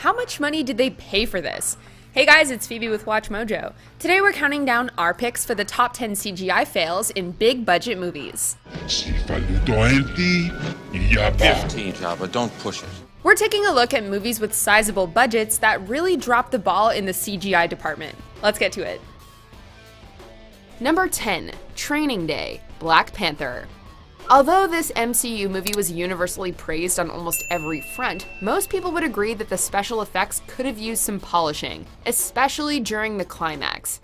how much money did they pay for this? Hey guys, it's Phoebe with Watch Mojo. Today we're counting down our picks for the top 10 CGI fails in big budget movies. 15, Jabba, don't push it. We're taking a look at movies with sizable budgets that really dropped the ball in the CGI department. Let's get to it. Number 10, Training Day, Black Panther. Although this MCU movie was universally praised on almost every front, most people would agree that the special effects could have used some polishing, especially during the climax.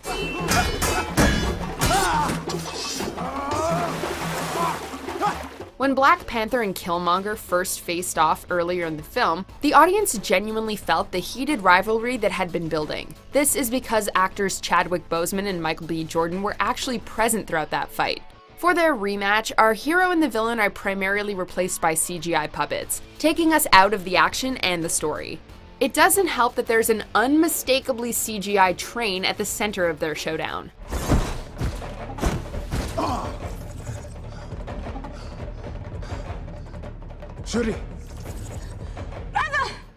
When Black Panther and Killmonger first faced off earlier in the film, the audience genuinely felt the heated rivalry that had been building. This is because actors Chadwick Boseman and Michael B. Jordan were actually present throughout that fight. For their rematch, our hero and the villain are primarily replaced by CGI puppets, taking us out of the action and the story. It doesn't help that there's an unmistakably CGI train at the center of their showdown. Shuri.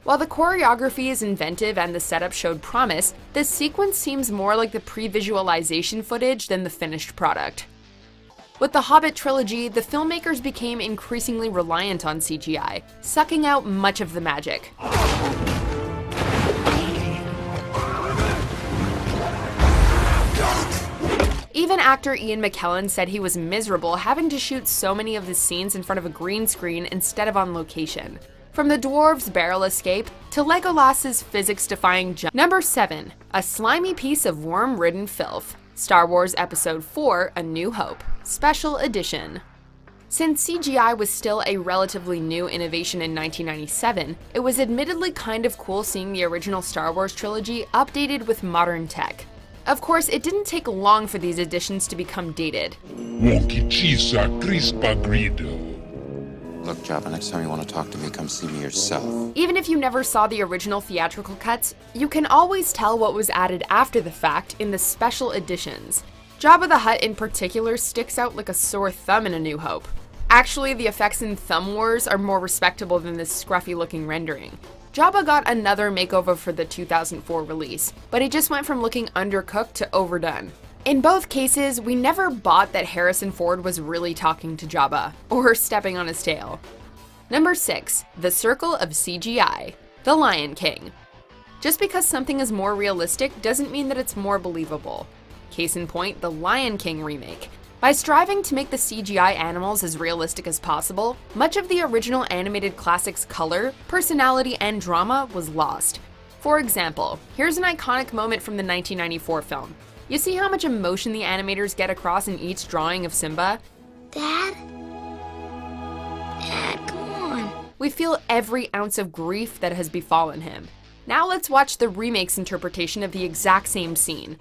While the choreography is inventive and the setup showed promise, this sequence seems more like the pre-visualization footage than the finished product. With the Hobbit trilogy, the filmmakers became increasingly reliant on CGI, sucking out much of the magic. Even actor Ian McKellen said he was miserable having to shoot so many of his scenes in front of a green screen instead of on location. From the dwarves' barrel escape to Legolas's physics-defying jump. Number 7, a slimy piece of worm-ridden filth. Star Wars Episode 4: A New Hope, Special Edition. Since CGI was still a relatively new innovation in 1997, it was admittedly kind of cool seeing the original Star Wars trilogy updated with modern tech. Of course, it didn't take long for these additions to become dated. Wonky chisa crispa grido. Look, Jabba, next time you want to talk to me, come see me yourself. Even if you never saw the original theatrical cuts, you can always tell what was added after the fact in the special editions. Jabba the Hutt in particular sticks out like a sore thumb in A New Hope. Actually, the effects in Thumb Wars are more respectable than this scruffy-looking rendering. Jabba got another makeover for the 2004 release, but he just went from looking undercooked to overdone. In both cases, we never bought that Harrison Ford was really talking to Jabba, or stepping on his tail. Number 6, the circle of CGI, The Lion King. Just because something is more realistic doesn't mean that it's more believable. Case in point, the Lion King remake. By striving to make the CGI animals as realistic as possible, much of the original animated classic's color, personality, and drama was lost. For example, here's an iconic moment from the 1994 film. You see how much emotion the animators get across in each drawing of Simba? Dad? Dad, come on. We feel every ounce of grief that has befallen him. Now let's watch the remake's interpretation of the exact same scene.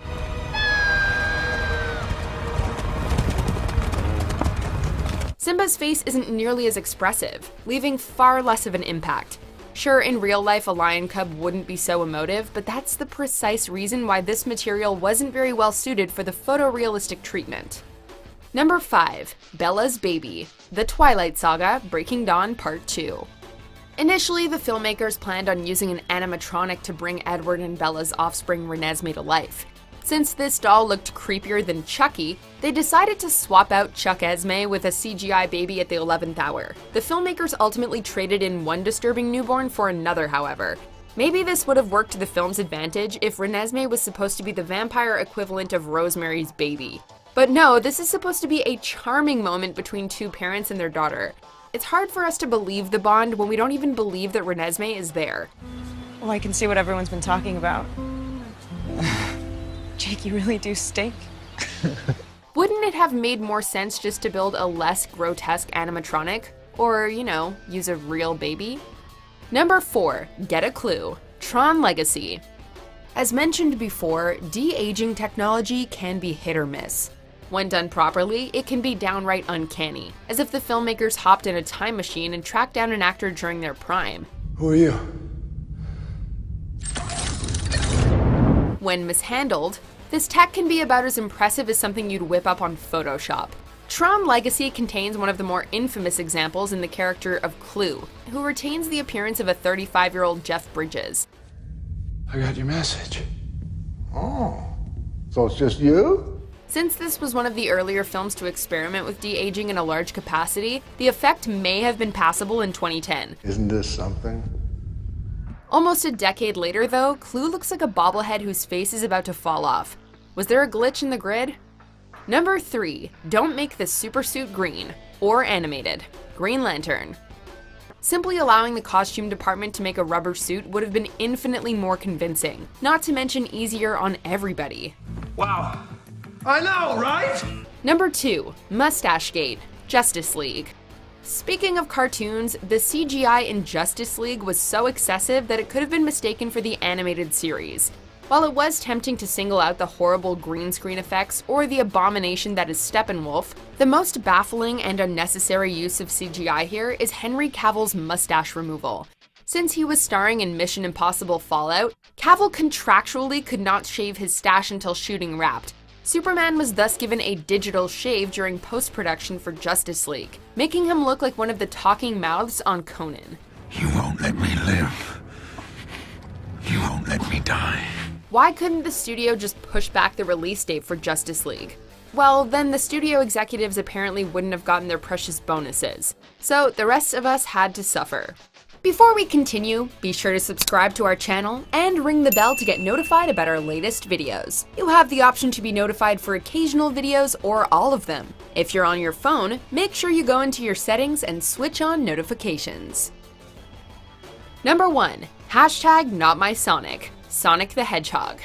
Simba's face isn't nearly as expressive, leaving far less of an impact. Sure, in real life a lion cub wouldn't be so emotive, but that's the precise reason why this material wasn't very well suited for the photorealistic treatment. Number 5, Bella's Baby, The Twilight Saga: Breaking Dawn Part 2. Initially, the filmmakers planned on using an animatronic to bring Edward and Bella's offspring Renesmee to life. Since this doll looked creepier than Chucky, they decided to swap out Chuck Esme with a CGI baby at the 11th hour. The filmmakers ultimately traded in one disturbing newborn for another, however. Maybe this would have worked to the film's advantage if Renesmee was supposed to be the vampire equivalent of Rosemary's Baby. But no, this is supposed to be a charming moment between two parents and their daughter. It's hard for us to believe the bond when we don't even believe that Renesmee is there. Well, I can see what everyone's been talking about. Jake, you really do stink. Wouldn't it have made more sense just to build a less grotesque animatronic? Or, you know, use a real baby? Number 4, Get a Clue, Tron Legacy. As mentioned before, de-aging technology can be hit or miss. When done properly, it can be downright uncanny, as if the filmmakers hopped in a time machine and tracked down an actor during their prime. Who are you? When mishandled, this tech can be about as impressive as something you'd whip up on Photoshop. Tron Legacy contains one of the more infamous examples in the character of Clue, who retains the appearance of a 35-year-old Jeff Bridges. I got your message. Oh, so it's just you? Since this was one of the earlier films to experiment with de-aging in a large capacity, the effect may have been passable in 2010. Isn't this something? Almost a decade later though, Clue looks like a bobblehead whose face is about to fall off. Was there a glitch in the grid? Number 3, don't make the supersuit green, or animated. Green Lantern. Simply allowing the costume department to make a rubber suit would have been infinitely more convincing, not to mention easier on everybody. Wow. I know, right? Number 2, Mustache Gate, Justice League. Speaking of cartoons, the CGI in Justice League was so excessive that it could have been mistaken for the animated series. While it was tempting to single out the horrible green screen effects or the abomination that is Steppenwolf, the most baffling and unnecessary use of CGI here is Henry Cavill's mustache removal. Since he was starring in Mission Impossible Fallout, Cavill contractually could not shave his stash until shooting wrapped. Superman was thus given a digital shave during post-production for Justice League, making him look like one of the talking mouths on Conan. You won't let me live. You won't let me die. Why couldn't the studio just push back the release date for Justice League? Well, then the studio executives apparently wouldn't have gotten their precious bonuses. So the rest of us had to suffer. Before we continue, be sure to subscribe to our channel and ring the bell to get notified about our latest videos. You have the option to be notified for occasional videos or all of them. If you're on your phone, make sure you go into your settings and switch on notifications. Number 1, hashtag not my Sonic, Sonic the Hedgehog.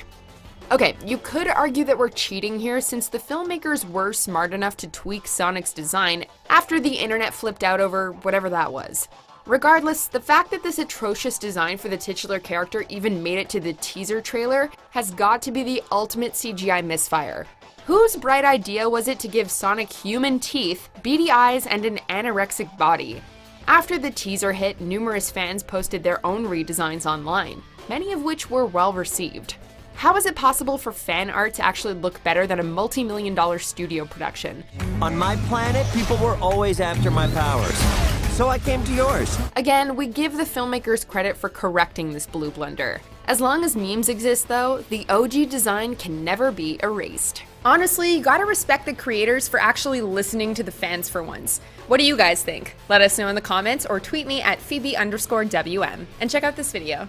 Okay, you could argue that we're cheating here since the filmmakers were smart enough to tweak Sonic's design after the internet flipped out over whatever that was. Regardless, the fact that this atrocious design for the titular character even made it to the teaser trailer has got to be the ultimate CGI misfire. Whose bright idea was it to give Sonic human teeth, beady eyes, and an anorexic body? After the teaser hit, numerous fans posted their own redesigns online, many of which were well received. How is it possible for fan art to actually look better than a multi-million-dollar studio production? On my planet, people were always after my powers. So I came to yours. Again, we give the filmmakers credit for correcting this blue blunder. As long as memes exist though, the OG design can never be erased. Honestly, you gotta respect the creators for actually listening to the fans for once. What do you guys think? Let us know in the comments or tweet me at Phoebe_WM. And check out this video.